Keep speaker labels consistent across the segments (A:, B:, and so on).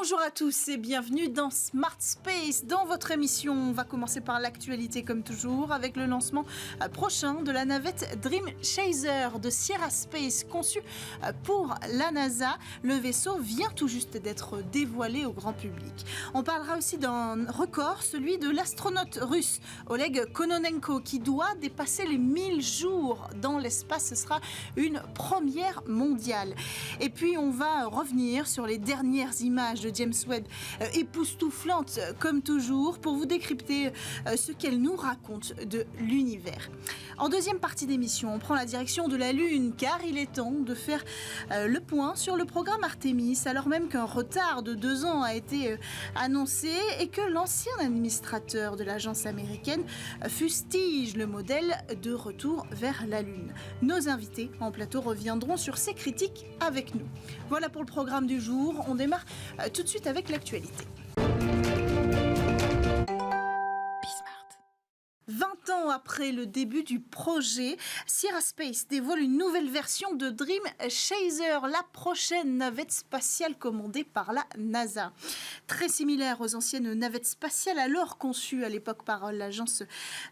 A: Bonjour à tous et bienvenue dans Smart Space. Dans votre émission, on va commencer par l'actualité comme toujours avec le lancement prochain de la navette Dream Chaser de Sierra Space conçue pour la NASA. Le vaisseau vient tout juste d'être dévoilé au grand public. On parlera aussi d'un record, celui de l'astronaute russe Oleg Kononenko qui doit dépasser les 1000 jours dans l'espace. Ce sera une première mondiale. Et puis on va revenir sur les dernières images de James Webb, époustouflantes comme toujours, pour vous décrypter ce qu'elle nous raconte de l'univers. En deuxième partie d'émission, on prend la direction de la Lune, car il est temps de faire le point sur le programme Artemis, alors même qu'un retard de 2 ans a été annoncé et que l'ancien administrateur de l'agence américaine fustige le modèle de retour vers la Lune. Nos invités en plateau reviendront sur ces critiques avec nous. Voilà pour le programme du jour. On démarre tout de suite avec l'actualité. 20 ans après le début du projet, Sierra Space dévoile une nouvelle version de Dream Chaser, la prochaine navette spatiale commandée par la NASA. Très similaire aux anciennes navettes spatiales alors conçues à l'époque par l'agence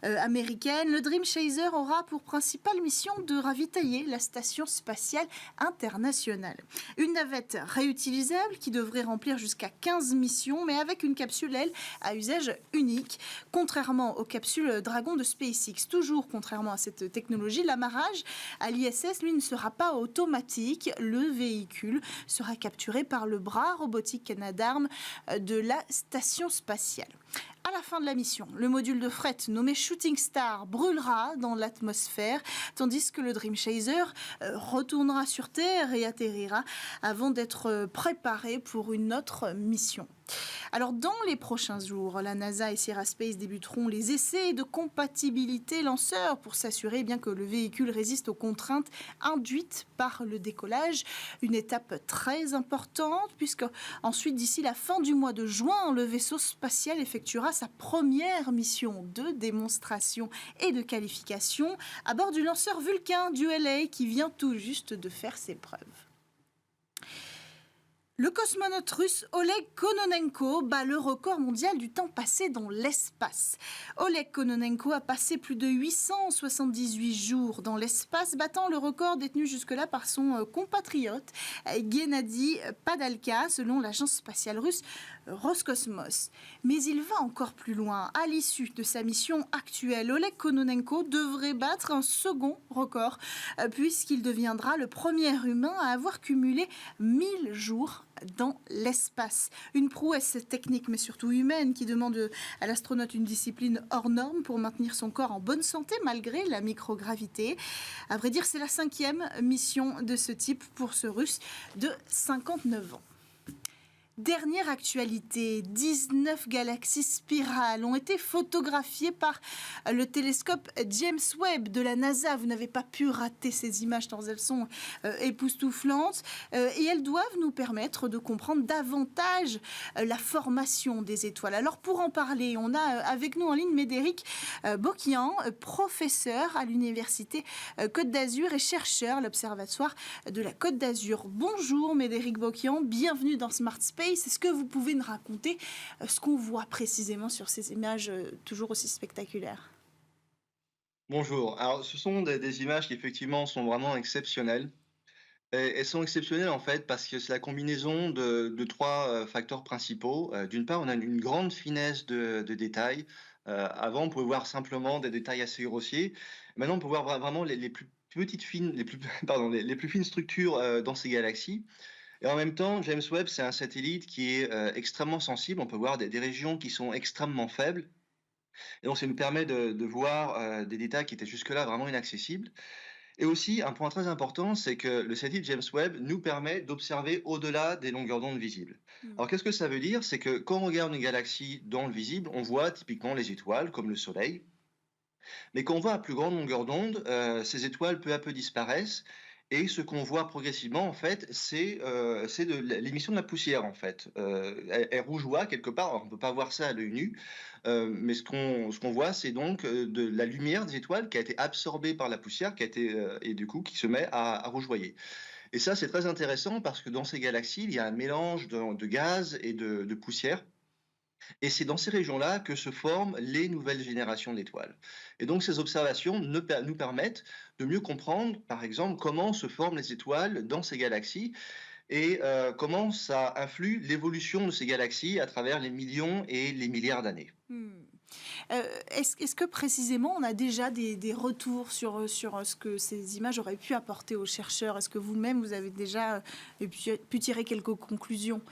A: américaine, le Dream Chaser aura pour principale mission de ravitailler la station spatiale internationale. Une navette réutilisable qui devrait remplir jusqu'à 15 missions, mais avec une capsule, elle, à usage unique, contrairement aux capsules Dragon de SpaceX. Toujours contrairement à cette technologie, l'amarrage à l'ISS, lui, ne sera pas automatique. Le véhicule sera capturé par le bras robotique Canadarm de la station spatiale. À la fin de la mission, le module de fret nommé Shooting Star brûlera dans l'atmosphère, tandis que le Dream Chaser retournera sur Terre et atterrira avant d'être préparé pour une autre mission. Alors, dans les prochains jours, la NASA et Sierra Space débuteront les essais de compatibilité lanceur pour s'assurer bien que le véhicule résiste aux contraintes induites par le décollage. Une étape très importante puisque ensuite, d'ici la fin du mois de juin, le vaisseau spatial effectuera sa première mission de démonstration et de qualification à bord du lanceur Vulcain du LA qui vient tout juste de faire ses preuves. Le cosmonaute russe Oleg Kononenko bat le record mondial du temps passé dans l'espace. Oleg Kononenko a passé plus de 878 jours dans l'espace, battant le record détenu jusque-là par son compatriote Gennady Padalka, selon l'agence spatiale russe Roscosmos. Mais il va encore plus loin. À l'issue de sa mission actuelle, Oleg Kononenko devrait battre un second record, puisqu'il deviendra le premier humain à avoir cumulé 1000 jours dans l'espace. Une prouesse technique mais surtout humaine qui demande à l'astronaute une discipline hors norme pour maintenir son corps en bonne santé malgré la microgravité. À vrai dire, c'est la 5e mission de ce type pour ce Russe de 59 ans. Dernière actualité, 19 galaxies spirales ont été photographiées par le télescope James Webb de la NASA. Vous n'avez pas pu rater ces images tant elles sont époustouflantes et elles doivent nous permettre de comprendre davantage la formation des étoiles. Alors pour en parler, on a avec nous en ligne Médéric Boquian, professeur à l'université Côte d'Azur et chercheur à l'Observatoire de la Côte d'Azur. Bonjour Médéric Boquian, bienvenue dans Smart Space. Est-ce que vous pouvez nous raconter ce qu'on voit précisément sur ces images toujours aussi spectaculaires ?
B: Bonjour. Alors, ce sont des images qui effectivement sont vraiment exceptionnelles. Et elles sont exceptionnelles en fait parce que c'est la combinaison de 3 facteurs principaux. D'une part, on a une grande finesse de détails. Avant, on pouvait voir simplement des détails assez grossiers. Maintenant, on peut voir vraiment les plus petites fines, les plus, pardon, les plus fines structures dans ces galaxies. Et en même temps, James Webb, c'est un satellite qui est extrêmement sensible. On peut voir des régions qui sont extrêmement faibles. Et donc, ça nous permet de voir des détails qui étaient jusque-là vraiment inaccessibles. Et aussi, un point très important, c'est que le satellite James Webb nous permet d'observer au-delà des longueurs d'onde visibles. Alors, qu'est-ce que ça veut dire? C'est que quand on regarde une galaxie dans le visible, on voit typiquement les étoiles, comme le Soleil. Mais quand on voit à plus grande longueur d'onde, ces étoiles peu à peu disparaissent. Et ce qu'on voit progressivement, en fait, c'est l'émission de la poussière, en fait. Elle rougeoie quelque part. Alors, on ne peut pas voir ça à l'œil nu, mais ce qu'on voit, c'est donc de la lumière des étoiles qui a été absorbée par la poussière, et du coup qui se met à rougeoyer. Et ça, c'est très intéressant parce que dans ces galaxies, il y a un mélange de gaz et de poussière. Et c'est dans ces régions-là que se forment les nouvelles générations d'étoiles. Et donc ces observations nous permettent de mieux comprendre, par exemple, comment se forment les étoiles dans ces galaxies et comment ça influe l'évolution de ces galaxies à travers les millions et les milliards d'années.
A: Hmm. Est-ce que précisément on a déjà des retours sur ce que ces images auraient pu apporter aux chercheurs? Est-ce que vous-même, vous avez déjà pu tirer quelques conclusions?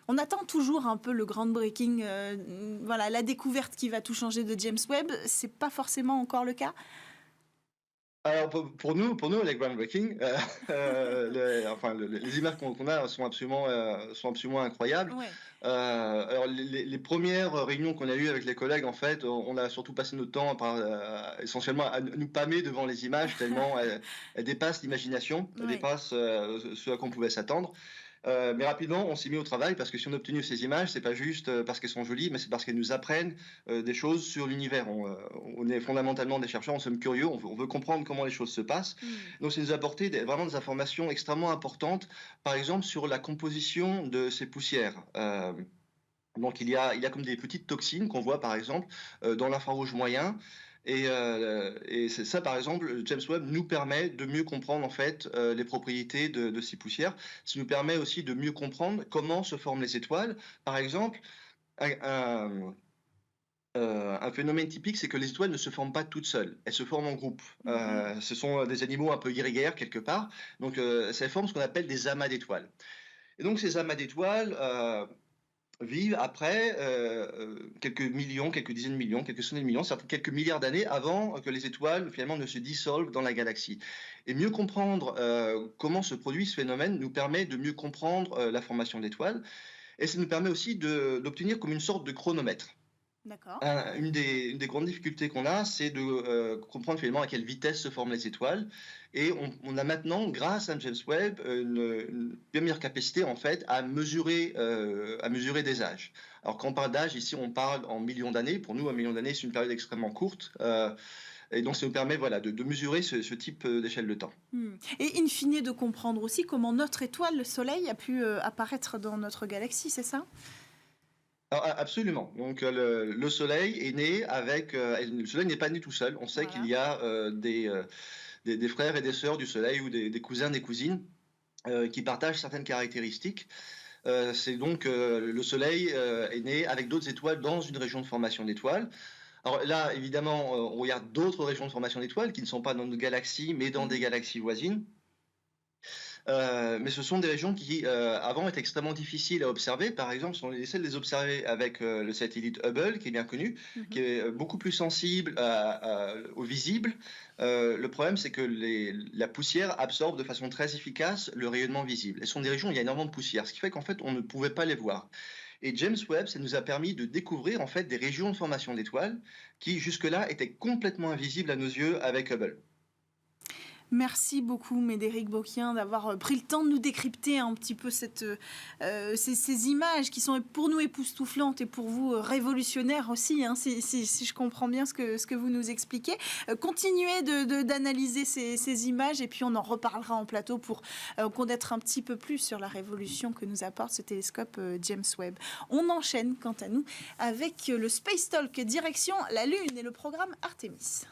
A: On attend toujours un peu le groundbreaking, voilà, la découverte qui va tout changer de James Webb. C'est pas forcément encore le cas?
B: Alors pour nous, les groundbreaking, enfin les images qu'on a sont absolument incroyables.
A: Ouais.
B: Alors les premières réunions qu'on a eues avec les collègues, en fait, on a surtout passé notre temps essentiellement à nous pâmer devant les images tellement elles dépassent l'imagination, elles
A: Ouais.
B: dépassent ce à quoi on pouvait s'attendre. Mais rapidement, on s'est mis au travail parce que si on a obtenu ces images, c'est pas juste parce qu'elles sont jolies, mais c'est parce qu'elles nous apprennent des choses sur l'univers. On est fondamentalement des chercheurs, on sommes curieux, on veut comprendre comment les choses se passent.
A: Hmm.
B: Donc, ça nous a apporté vraiment des informations extrêmement importantes, par exemple sur la composition de ces poussières. Donc il y a comme des petites toxines qu'on voit par exemple dans l'infrarouge moyen. Et c'est ça, par exemple, James Webb nous permet de mieux comprendre en fait les propriétés de ces poussières. Ça nous permet aussi de mieux comprendre comment se forment les étoiles. Par exemple, un, un- un phénomène typique, c'est que les étoiles ne se forment pas toutes seules. Elles se forment en groupe.
A: Mhm.
B: Ce sont des animaux un peu grégaires quelque part. Donc ça forme ce qu'on appelle des amas d'étoiles. Et donc ces amas d'étoiles vivent après quelques millions, quelques dizaines de millions, quelques centaines de millions, certains quelques milliards d'années avant que les étoiles finalement ne se dissolvent dans la galaxie. Et mieux comprendre comment se produit ce phénomène nous permet de mieux comprendre la formation d'étoiles et ça nous permet aussi d'obtenir comme une sorte de chronomètre.
A: D'accord.
B: Une des grandes difficultés qu'on a, c'est de comprendre finalement à quelle vitesse se forment les étoiles. Et on a maintenant, grâce à James Webb, une bien meilleure capacité en fait à mesurer des âges. Alors quand on parle d'âge, ici on parle en millions d'années. Pour nous, un million d'années, c'est une période extrêmement courte. Et donc ça nous permet voilà, de mesurer ce type d'échelle de temps.
A: Hmm. Et in fine, de comprendre aussi comment notre étoile, le Soleil, a pu apparaître dans notre galaxie, c'est ça?
B: Alors, absolument. Donc le Soleil est né avec... le Soleil n'est pas né tout seul. On sait qu'il
A: Voilà.
B: y a des frères et des sœurs du Soleil ou des cousins, des cousines qui partagent certaines caractéristiques. C'est donc le Soleil est né avec d'autres étoiles dans une région de formation d'étoiles. Alors là, évidemment, on regarde d'autres régions de formation d'étoiles qui ne sont pas dans nos galaxies, mais dans des
A: Mhm.
B: galaxies voisines. Mais ce sont des régions qui, avant, étaient extrêmement difficiles à observer. Par exemple, si on essaie de les observer avec le satellite Hubble, qui est bien connu, qui
A: Mhm.
B: est beaucoup plus sensible au visible. Le problème, c'est que la poussière absorbe de façon très efficace le rayonnement visible. Et ce sont des régions où il y a énormément de poussière, ce qui fait qu'en fait, on ne pouvait pas les voir. Et James Webb, ça nous a permis de découvrir en fait des régions de formation d'étoiles qui jusque-là étaient complètement invisibles à nos yeux avec Hubble.
A: Merci beaucoup, Médéric Boquien, d'avoir pris le temps de nous décrypter un petit peu ces images qui sont pour nous époustouflantes et pour vous révolutionnaires aussi, hein, si je comprends bien ce que vous nous expliquez. Continuez d'analyser ces images et puis on en reparlera en plateau pour connaître un petit peu plus sur la révolution que nous apporte ce télescope James Webb. On enchaîne, quant à nous, avec le Space Talk direction la Lune et le programme Artemis.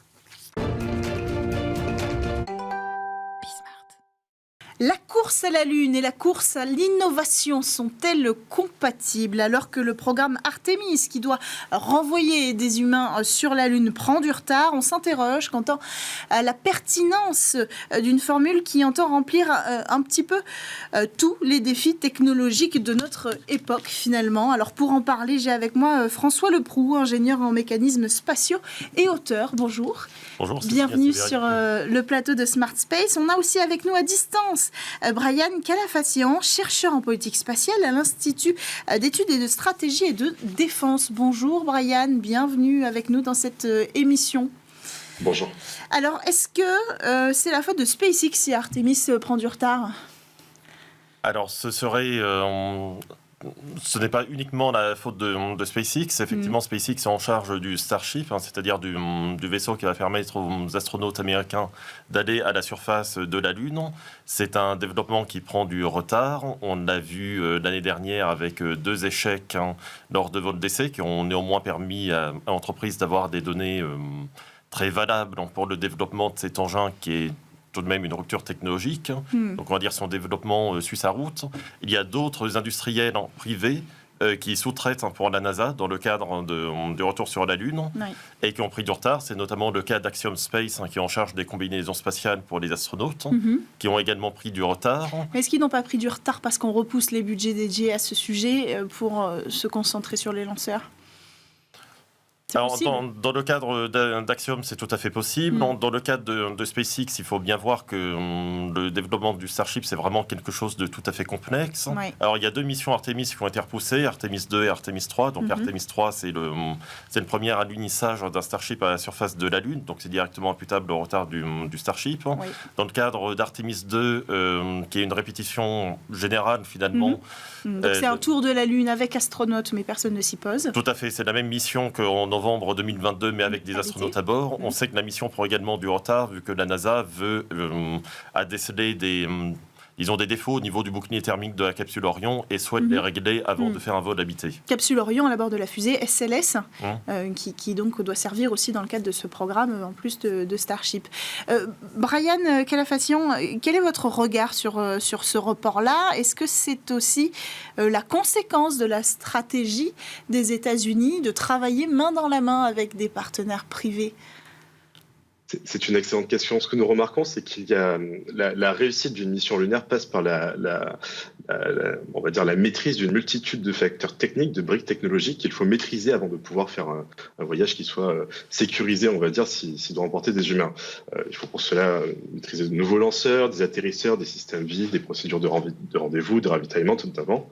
A: La course à la Lune et la course à l'innovation sont-elles compatibles alors que le programme Artemis, qui doit renvoyer des humains sur la Lune, prend du retard? On s'interroge quant à la pertinence d'une formule qui entend remplir un petit peu tous les défis technologiques de notre époque finalement. Alors pour en parler, j'ai avec moi François Leproux, ingénieur en mécanismes spatiaux et auteur. Bonjour.
C: Bonjour,
A: Bienvenue sur le plateau de Smart Space. On a aussi avec nous à distance Brian Calafassian, chercheur en politique spatiale à l'Institut d'études et de stratégie et de défense. Bonjour Brian, bienvenue avec nous dans cette émission.
D: Bonjour.
A: Alors, est-ce que c'est la faute de SpaceX si Artemis prend du retard?
C: Alors, ce serait ce n'est pas uniquement la faute de SpaceX. Effectivement, SpaceX est en charge du Starship, c'est-à-dire du vaisseau qui va permettre aux astronautes américains d'aller à la surface de la Lune. C'est un développement qui prend du retard. On l'a vu l'année dernière avec 2 échecs lors de vols d'essai qui ont néanmoins permis à l'entreprise d'avoir des données très valables pour le développement de cet engin qui est tout de même une rupture technologique. Donc on va dire son développement suit sa route. Il y a d'autres industriels privés qui sous-traitent pour la NASA dans le cadre du retour sur la Lune et qui ont pris du retard. C'est notamment le cas d'Axiom Space qui est en charge des combinaisons spatiales pour les astronautes, qui ont également pris du retard.
A: Mais est-ce qu'ils n'ont pas pris du retard parce qu'on repousse les budgets dédiés à ce sujet pour se concentrer sur les lanceurs ?
C: Alors, dans le cadre d'Axiom, c'est tout à fait possible. Dans le cadre de SpaceX, il faut bien voir que le développement du Starship, c'est vraiment quelque chose de tout à fait complexe. Alors, il y a 2 missions Artemis qui ont été repoussées, Artemis 2 et Artemis 3. Donc, Artemis 3, c'est le premier alunissage d'un Starship à la surface de la Lune. Donc, c'est directement imputable au retard du Starship. Dans le cadre d'Artemis 2, qui est une répétition générale, finalement.
A: Donc, c'est un tour de la Lune avec astronautes, mais personne ne s'y pose.
C: Tout à fait. C'est la même mission qu'en novembre 2022, mais avec des astronautes à bord. On sait que la mission prend également du retard, vu que la NASA a décelé des défauts au niveau du bouclier thermique de la capsule Orion et souhaite les régler avant de faire un vol habité.
A: Capsule Orion à bord de la fusée SLS, qui donc doit servir aussi dans le cadre de ce programme, en plus de Starship. Brian Calafacian, quel est votre regard sur ce report-là ? Est-ce que c'est aussi la conséquence de la stratégie des États-Unis de travailler main dans la main avec des partenaires privés ?
D: C'est une excellente question. Ce que nous remarquons, c'est qu'il y a la réussite d'une mission lunaire passe par on va dire la maîtrise d'une multitude de facteurs techniques, de briques technologiques qu'il faut maîtriser avant de pouvoir faire un voyage qui soit sécurisé, on va dire, s'il doit emporter des humains. Il faut pour cela maîtriser de nouveaux lanceurs, des atterrisseurs, des systèmes vifs, des procédures de rendez-vous, de ravitaillement notamment.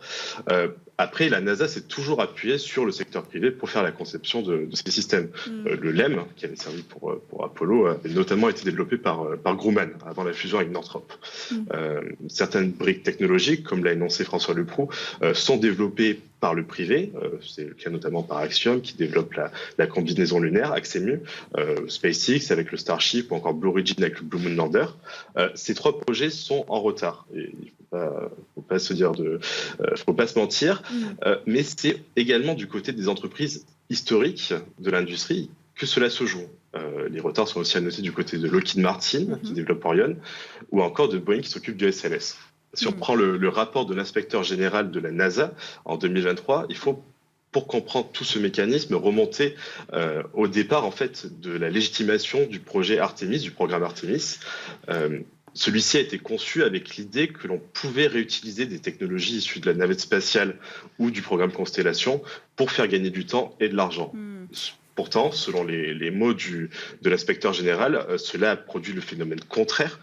D: Après, la NASA s'est toujours appuyée sur le secteur privé pour faire la conception de ces systèmes. Le LEM, qui avait servi pour Apollo, avait notamment été développé par Grumman avant la fusion avec Northrop. Certaines briques technologiques, comme l'a énoncé François Leproux, sont développées par le privé. C'est le cas notamment par Axiom, qui développe la combinaison lunaire, Axemu, SpaceX avec le Starship ou encore Blue Origin avec le Blue Moon Lander. Ces 3 projets sont en retard. Et il faut pas se mentir, mais c'est également du côté des entreprises historiques de l'industrie que cela se joue. Les retards sont aussi à noter du côté de Lockheed Martin, qui développe Orion, ou encore de Boeing qui s'occupe du SLS. Si on prend le rapport de l'inspecteur général de la NASA en 2023, il faut, pour comprendre tout ce mécanisme, remonter au départ en fait de la légitimation du projet Artemis, du programme Artemis. Celui-ci a été conçu avec l'idée que l'on pouvait réutiliser des technologies issues de la navette spatiale ou du programme Constellation pour faire gagner du temps et de l'argent. Pourtant, selon les mots de l'inspecteur général, cela a produit le phénomène contraire,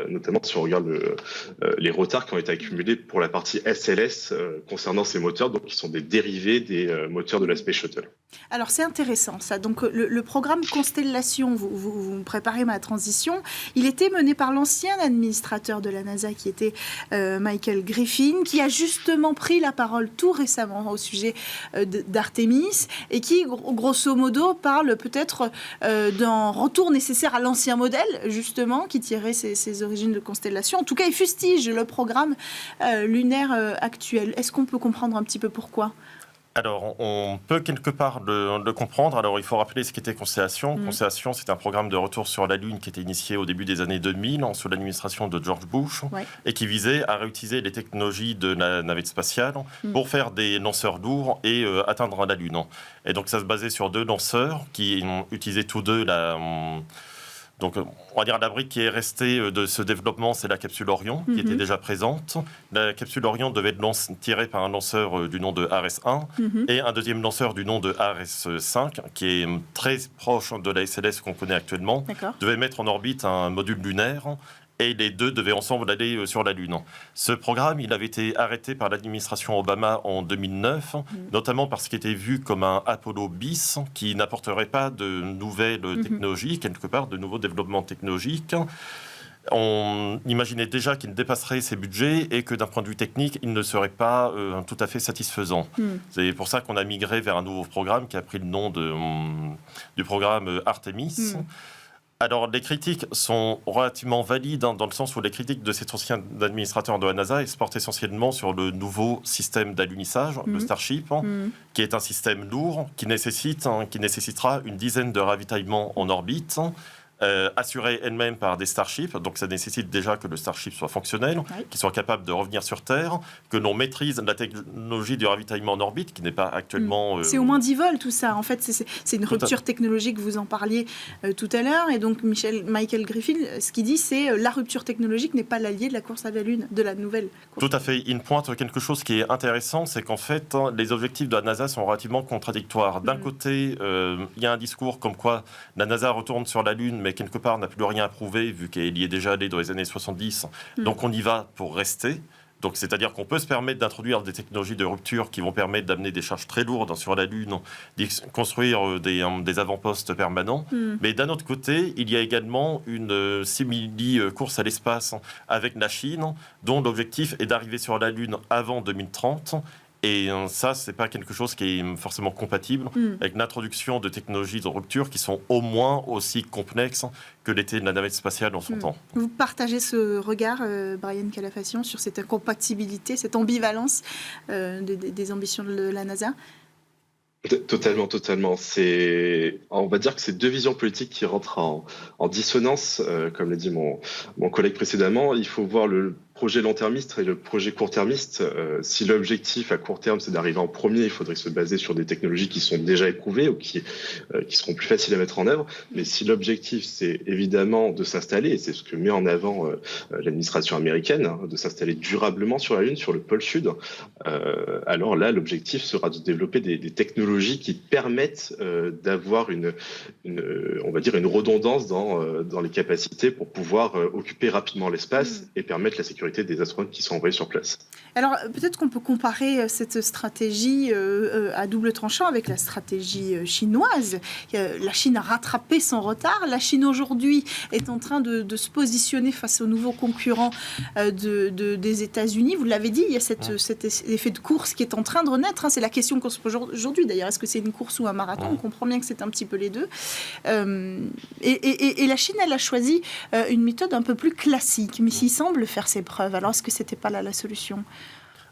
D: notamment si on regarde les retards qui ont été accumulés pour la partie SLS concernant ces moteurs, donc qui sont des dérivés des moteurs de la Space Shuttle.
A: Alors c'est intéressant ça. Donc le programme Constellation, vous préparez ma transition, il était mené par l'ancien administrateur de la NASA qui était Michael Griffin, qui a justement pris la parole tout récemment au sujet d'Artemis et qui grosso modo parle peut-être d'un retour nécessaire à l'ancien modèle justement qui tirait ses origines de Constellation. En tout cas il fustige le programme lunaire actuel. Est-ce qu'on peut comprendre un petit peu pourquoi ?
C: Alors, on peut quelque part le comprendre. Alors, il faut rappeler ce qu'était Constellation. Constellation, c'est un programme de retour sur la Lune qui était initié au début des années 2000, sous l'administration de George Bush, et qui visait à réutiliser les technologies de la navette spatiale pour faire des lanceurs lourds et atteindre la Lune. Et donc, ça se basait sur 2 lanceurs qui utilisaient tous 2 Donc, on va dire la brique qui est restée de ce développement, c'est la capsule Orion, qui était déjà présente. La capsule Orion devait être tirée par un lanceur du nom de Ares-1 et un deuxième lanceur du nom de Ares-5, qui est très proche de la SLS qu'on connaît actuellement, devait mettre en orbite un module lunaire. Et les 2 devaient ensemble aller sur la Lune. Ce programme, il avait été arrêté par l'administration Obama en 2009, notamment parce qu'il était vu comme un Apollo bis qui n'apporterait pas de nouvelles technologies, quelque part de nouveaux développements technologiques. On imaginait déjà qu'il dépasserait ses budgets et que d'un point de vue technique, il ne serait pas tout à fait satisfaisant. C'est pour ça qu'on a migré vers un nouveau programme qui a pris le nom du programme Artemis. Alors, les critiques sont relativement valides dans le sens où les critiques de cet ancien administrateur de la NASA se portent essentiellement sur le nouveau système d'alunissage, le Starship, qui est un système lourd qui nécessitera une dizaine de ravitaillements en orbite, assurée elle-même par des Starships. Donc ça nécessite déjà que le Starship soit fonctionnel, qu'il soit capable de revenir sur Terre, que l'on maîtrise la technologie du ravitaillement en orbite, qui n'est pas actuellement...
A: C'est au moins 10 vols tout ça. En fait, c'est une rupture technologique, vous en parliez tout à l'heure. Et donc Michael Griffin, ce qu'il dit, c'est la rupture technologique n'est pas l'allié de la course à la Lune, de la nouvelle course.
C: Tout à fait. Il pointe quelque chose qui est intéressant, c'est qu'en fait, les objectifs de la NASA sont relativement contradictoires. D'un côté, il y a un discours comme quoi la NASA retourne sur la Lune, mais quelque part n'a plus rien à prouver vu qu'elle y est déjà allée dans les années 70. Donc on y va pour rester. Donc c'est-à-dire qu'on peut se permettre d'introduire des technologies de rupture qui vont permettre d'amener des charges très lourdes sur la Lune, de construire des avant-postes permanents. Mais d'un autre côté, il y a également une simili-course à l'espace avec la Chine, dont l'objectif est d'arriver sur la Lune avant 2030. Et ça, ce n'est pas quelque chose qui est forcément compatible avec l'introduction de technologies de rupture qui sont au moins aussi complexes que l'était de la navette spatiale en son temps.
A: Vous partagez ce regard, Brian Calafation, sur cette incompatibilité, cette ambivalence des ambitions de la NASA ?
D: Totalement. On va dire que c'est deux visions politiques qui rentrent en dissonance. Comme l'a dit mon collègue précédemment, il faut voir le projet long-termiste et le projet court-termiste. Si l'objectif à court terme, c'est d'arriver en premier, il faudrait se baser sur des technologies qui sont déjà éprouvées ou qui seront plus faciles à mettre en œuvre. Mais si l'objectif, c'est évidemment de s'installer, et c'est ce que met en avant l'administration américaine, de s'installer durablement sur la Lune, sur le pôle Sud, alors là, l'objectif sera de développer des technologies qui permettent d'avoir on va dire une redondance dans les capacités pour pouvoir occuper rapidement l'espace et permettre la sécurité des astronautes qui sont envoyés sur place.
A: Alors, peut-être qu'on peut comparer cette stratégie à double tranchant avec la stratégie chinoise. La Chine a rattrapé son retard. La Chine, aujourd'hui, est en train de se positionner face aux nouveaux concurrents des États-Unis. Vous l'avez dit, il y a cet effet de course qui est en train de renaître. C'est la question qu'on se pose aujourd'hui. D'ailleurs, est-ce que c'est une course ou un marathon ? On comprend bien que c'est un petit peu les deux. Et la Chine, elle a choisi une méthode un peu plus classique, mais s'il semble faire ses preuves. Alors, est-ce que ce n'était pas là la solution ?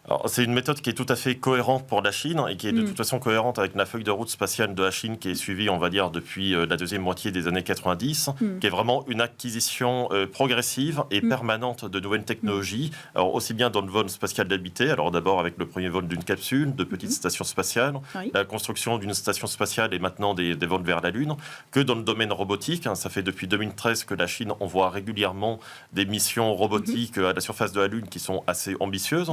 C: Alors, c'est une méthode qui est tout à fait cohérente pour la Chine et qui est de toute façon cohérente avec la feuille de route spatiale de la Chine qui est suivie, on va dire, depuis la deuxième moitié des années 90, qui est vraiment une acquisition progressive et permanente de nouvelles technologies, alors aussi bien dans le vol spatial d'habité, alors d'abord avec le premier vol d'une capsule, de petites stations spatiales, la construction d'une station spatiale et maintenant des vols vers la Lune, que dans le domaine robotique. Ça fait depuis 2013 que la Chine envoie régulièrement des missions robotiques à la surface de la Lune qui sont assez ambitieuses.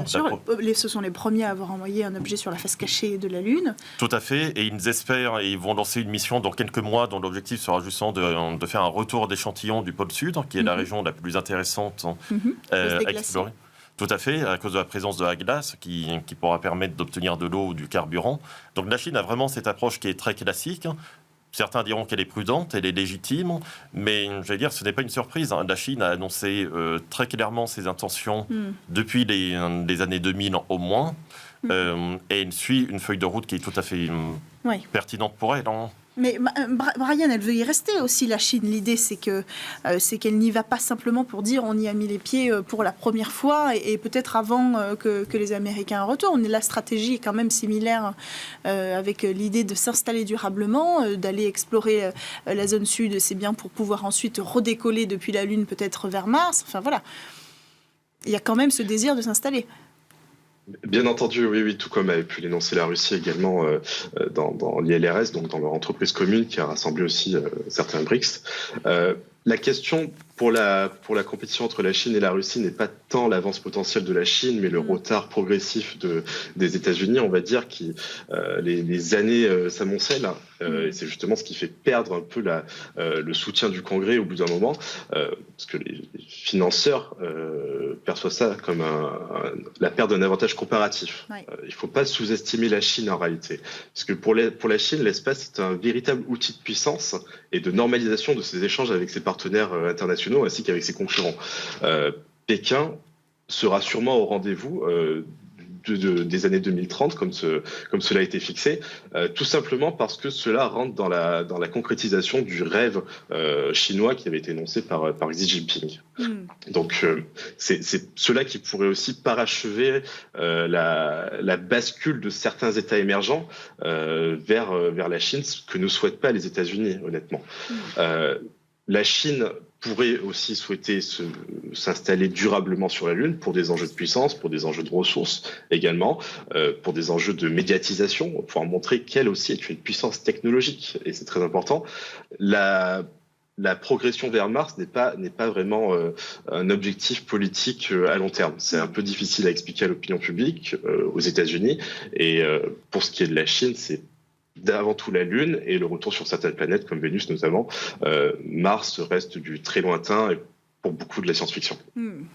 A: Ce sont les premiers à avoir envoyé un objet sur la face cachée de la Lune.
C: Tout à fait, et ils espèrent, et ils vont lancer une mission dans quelques mois dont l'objectif sera justement de faire un retour d'échantillons du pôle Sud, qui est la région la plus intéressante à explorer. Tout à fait, à cause de la présence de la glace qui pourra permettre d'obtenir de l'eau ou du carburant. Donc la Chine a vraiment cette approche qui est très classique. Certains diront qu'elle est prudente, elle est légitime, mais j'allais dire, ce n'est pas une surprise. La Chine a annoncé très clairement ses intentions depuis les années 2000 au moins, et elle suit une feuille de route qui est tout à fait pertinente pour elle.
A: Mais Brian, elle veut y rester aussi, la Chine. L'idée, c'est qu'elle n'y va pas simplement pour dire on y a mis les pieds pour la première fois et peut-être avant que les Américains retournent. La stratégie est quand même similaire avec l'idée de s'installer durablement, d'aller explorer la zone sud. C'est bien pour pouvoir ensuite redécoller depuis la Lune, peut-être vers Mars. Enfin voilà, il y a quand même ce désir de s'installer.
D: Bien entendu, oui, tout comme avait pu l'énoncer la Russie également dans l'ILRS, donc dans leur entreprise commune qui a rassemblé aussi certains BRICS. La question pour la compétition entre la Chine et la Russie n'est pas tant l'avance potentielle de la Chine, mais le retard progressif des États-Unis, on va dire, qui les années s'amoncellent. Et c'est justement ce qui fait perdre un peu le soutien du Congrès au bout d'un moment, parce que les financeurs perçoivent ça comme la perte d'un avantage comparatif. Il ne faut pas sous-estimer la Chine en réalité, parce que pour la Chine, l'espace est un véritable outil de puissance et de normalisation de ses échanges avec ses partenaires internationaux ainsi qu'avec ses concurrents. Pékin sera sûrement au rendez-vous des années 2030, comme cela a été fixé, tout simplement parce que cela rentre dans la concrétisation du rêve chinois qui avait été énoncé par Xi Jinping. Donc, c'est cela qui pourrait aussi parachever la bascule de certains États émergents vers la Chine, ce que ne souhaitent pas les États-Unis, honnêtement. La Chine pourrait aussi souhaiter s'installer durablement sur la Lune pour des enjeux de puissance, pour des enjeux de ressources également, pour des enjeux de médiatisation, pour pouvoir montrer qu'elle aussi est une puissance technologique, et c'est très important. La progression vers Mars n'est pas vraiment un objectif politique à long terme. C'est un peu difficile à expliquer à l'opinion publique aux États-Unis, et pour ce qui est de la Chine, c'est avant tout la Lune et le retour sur certaines planètes comme Vénus notamment. Mars reste du très lointain et pour beaucoup de la science-fiction.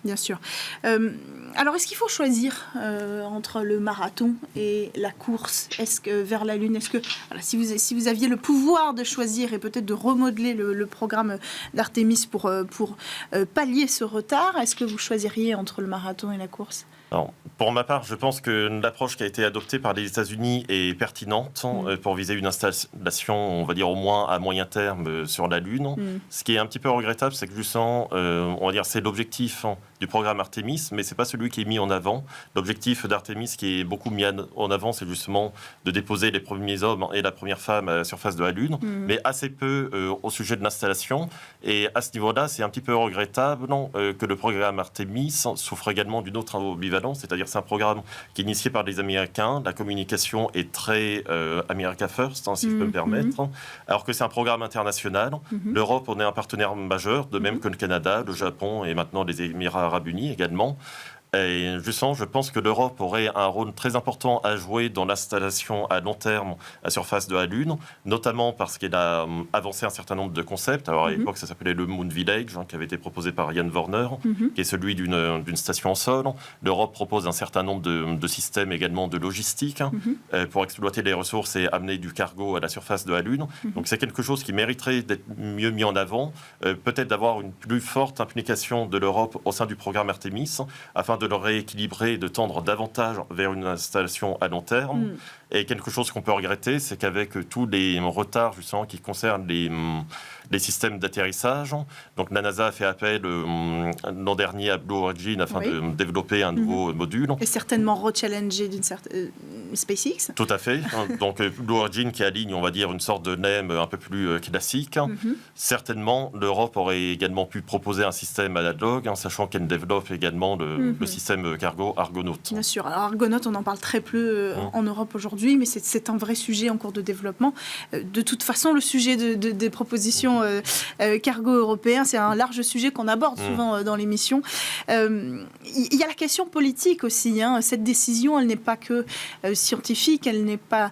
A: Bien sûr. Alors, est-ce qu'il faut choisir entre le marathon et la course vers la Lune? Est-ce que, si vous aviez le pouvoir de choisir et peut-être de remodeler le programme d'Artemis pour pallier ce retard, est-ce que vous choisiriez entre le marathon et la course?
C: Alors, pour ma part, je pense que l'approche qui a été adoptée par les États-Unis est pertinente pour viser une installation, on va dire au moins à moyen terme, sur la Lune. Ce qui est un petit peu regrettable, c'est que justement, on va dire, c'est l'objectif du programme Artemis, mais c'est pas celui qui est mis en avant. L'objectif d'Artemis qui est beaucoup mis en avant, c'est justement de déposer les premiers hommes et la première femme à la surface de la Lune, mais assez peu au sujet de l'installation. Et à ce niveau-là, c'est un petit peu regrettable que le programme Artemis souffre également d'une autre ambivalence. C'est-à-dire c'est un programme qui est initié par les Américains. La communication est très America First, si je peux me permettre. Alors que c'est un programme international. L'Europe, on est un partenaire majeur, de même que le Canada, le Japon et maintenant les Émirats arabes unis également. Et justement, je pense que l'Europe aurait un rôle très important à jouer dans l'installation à long terme à la surface de la Lune, notamment parce qu'elle a avancé un certain nombre de concepts. Alors à l'époque, ça s'appelait le Moon Village, qui avait été proposé par Ian Warner, qui est celui d'une station en sol. L'Europe propose un certain nombre de systèmes également de logistique pour exploiter les ressources et amener du cargo à la surface de la Lune. Donc c'est quelque chose qui mériterait d'être mieux mis en avant, peut-être d'avoir une plus forte implication de l'Europe au sein du programme Artemis, afin de le rééquilibrer et de tendre davantage vers une installation à long terme. Et quelque chose qu'on peut regretter, c'est qu'avec tous les retards justement qui concernent les systèmes d'atterrissage, donc la NASA a fait appel l'an dernier à Blue Origin afin de développer un nouveau module.
A: Et certainement re-challenger d'une certaine SpaceX.
C: Tout à fait. Donc Blue Origin qui aligne, on va dire, une sorte de NEM un peu plus classique. Certainement, l'Europe aurait également pu proposer un système analogue, sachant qu'elle développe également le système cargo Argonaut.
A: Bien sûr. Alors Argonaut, on en parle très peu en Europe aujourd'hui, mais c'est un vrai sujet en cours de développement. De toute façon, le sujet des propositions cargo européen, c'est un large sujet qu'on aborde souvent dans l'émission. Il y a la question politique aussi. Cette décision, elle n'est pas que scientifique, elle n'est pas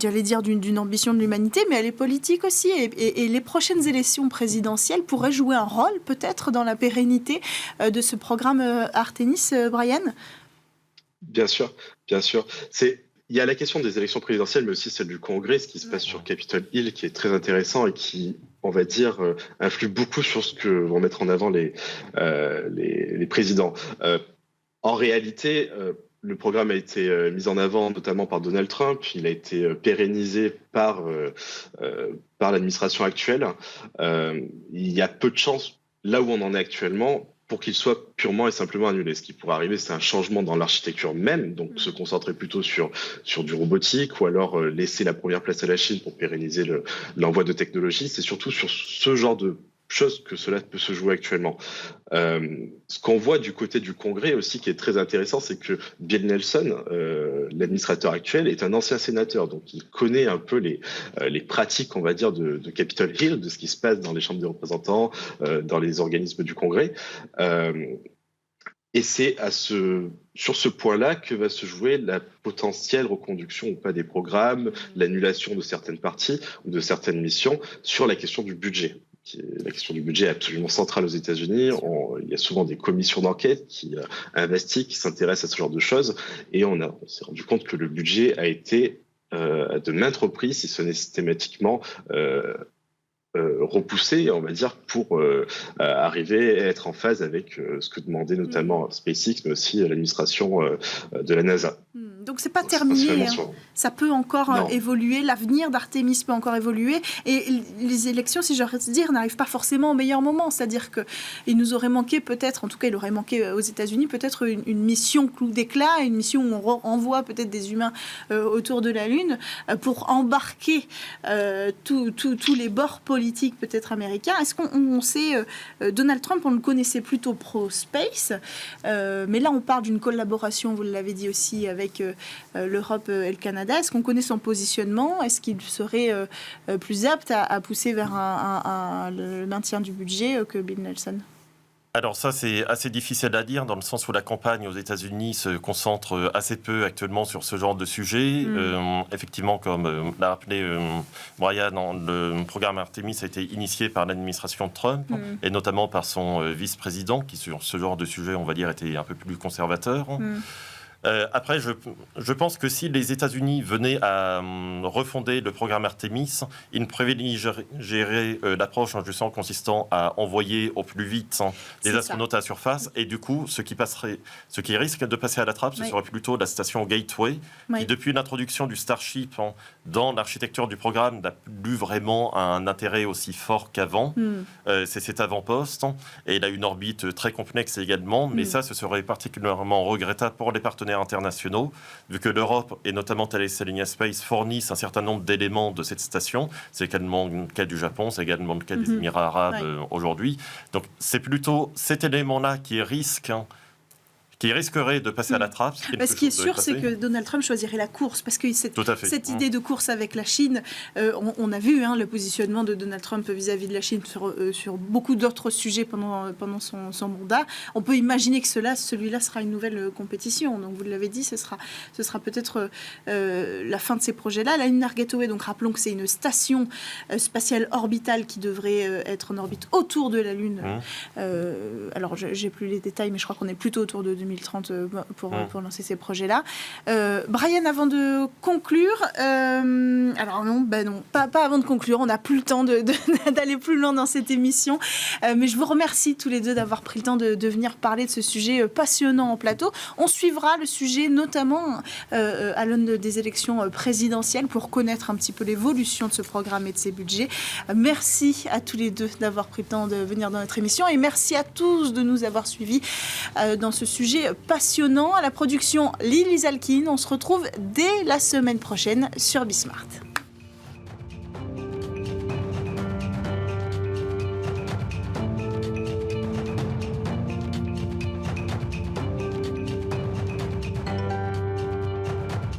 A: j'allais dire, d'une ambition de l'humanité, mais elle est politique aussi. Et les prochaines élections présidentielles pourraient jouer un rôle, peut-être, dans la pérennité de ce programme Artemis, Brian?
D: Bien sûr, bien sûr. Il y a la question des élections présidentielles, mais aussi celle du Congrès, ce qui se passe sur Capitol Hill, qui est très intéressant et qui, on va dire, influe beaucoup sur ce que vont mettre en avant les présidents. En réalité, le programme a été mis en avant notamment par Donald Trump. Il a été pérennisé par l'administration actuelle. Il y a peu de chances, là où on en est actuellement, pour qu'il soit purement et simplement annulé. Ce qui pourrait arriver, c'est un changement dans l'architecture même, donc se concentrer plutôt sur du robotique, ou alors laisser la première place à la Chine pour pérenniser l'envoi de technologies. C'est surtout sur ce genre de choses que cela peut se jouer actuellement. Ce qu'on voit du côté du Congrès aussi, qui est très intéressant, c'est que Bill Nelson, l'administrateur actuel, est un ancien sénateur, donc il connaît un peu les pratiques, on va dire, de Capitol Hill, de ce qui se passe dans les chambres des représentants, dans les organismes du Congrès. Et c'est sur ce point-là que va se jouer la potentielle reconduction ou pas des programmes, l'annulation de certaines parties ou de certaines missions sur la question du budget. La question du budget est absolument centrale aux États-Unis. Il y a souvent des commissions d'enquête qui investiguent, qui s'intéressent à ce genre de choses. Et on s'est rendu compte que le budget a été, à de maintes reprises, si ce n'est systématiquement, repoussé, on va dire, pour arriver à être en phase avec ce que demandait notamment SpaceX, mais aussi l'administration de la NASA.
A: Donc c'est pas terminé, hein. Ça peut encore évoluer, l'avenir d'Artemis peut encore évoluer, et les élections, si j'ose dire, n'arrivent pas forcément au meilleur moment, c'est-à-dire qu'il nous aurait manqué peut-être, en tout cas il aurait manqué aux États-Unis peut-être une mission clou d'éclat, une mission où on envoie peut-être des humains autour de la Lune pour embarquer tous les bords politiques peut-être américains. Est-ce qu'on sait, Donald Trump, on le connaissait plutôt pro-space, mais là on parle d'une collaboration, vous l'avez dit aussi, avec l'Europe et le Canada. Est-ce qu'on connaît son positionnement? Est-ce qu'il serait plus apte à pousser vers le maintien du budget que Bill Nelson?
C: Alors ça, c'est assez difficile à dire, dans le sens où la campagne aux États-Unis se concentre assez peu actuellement sur ce genre de sujet. Effectivement, comme l'a rappelé Brian, le programme Artemis a été initié par l'administration Trump, et notamment par son vice-président, qui sur ce genre de sujet, on va dire, était un peu plus conservateur. Après, je pense que si les États-Unis venaient à refonder le programme Artemis, ils privilégieraient l'approche en justement consistant à envoyer au plus vite des astronautes à la surface. Et du coup, ce qui risque de passer à la trappe, ce serait plutôt la station Gateway, qui depuis l'introduction du Starship dans l'architecture du programme n'a plus vraiment un intérêt aussi fort qu'avant. C'est cet avant-poste, et il a une orbite très complexe également, mais ça, ce serait particulièrement regrettable pour les partenaires internationaux, vu que l'Europe et notamment Thales Alenia Space fournissent un certain nombre d'éléments de cette station. C'est également le cas du Japon, c'est également le cas des Émirats arabes aujourd'hui. Donc c'est plutôt cet élément-là qui risquerait de passer à la trappe.
A: Ce qui est sûr, c'est que Donald Trump choisirait la course, parce que cette idée de course avec la Chine, on a vu le positionnement de Donald Trump vis-à-vis de la Chine sur beaucoup d'autres sujets pendant son mandat. On peut imaginer que celui-là sera une nouvelle compétition. Donc vous l'avez dit, ce sera peut-être la fin de ces projets-là. La Lunar Gateway, donc rappelons que c'est une station spatiale orbitale qui devrait être en orbite autour de la Lune. Alors j'ai plus les détails, mais je crois qu'on est plutôt autour de 2030 pour lancer ces projets-là. Brian, avant de conclure, alors non, pas avant de conclure, on n'a plus le temps d'aller plus loin dans cette émission, mais je vous remercie tous les deux d'avoir pris le temps de venir parler de ce sujet passionnant en plateau. On suivra le sujet notamment à l'aune des élections présidentielles pour connaître un petit peu l'évolution de ce programme et de ses budgets. Merci à tous les deux d'avoir pris le temps de venir dans notre émission, et merci à tous de nous avoir suivis dans ce sujet passionnant. À la production, Lily Zalkin. On se retrouve dès la semaine prochaine sur Bismart.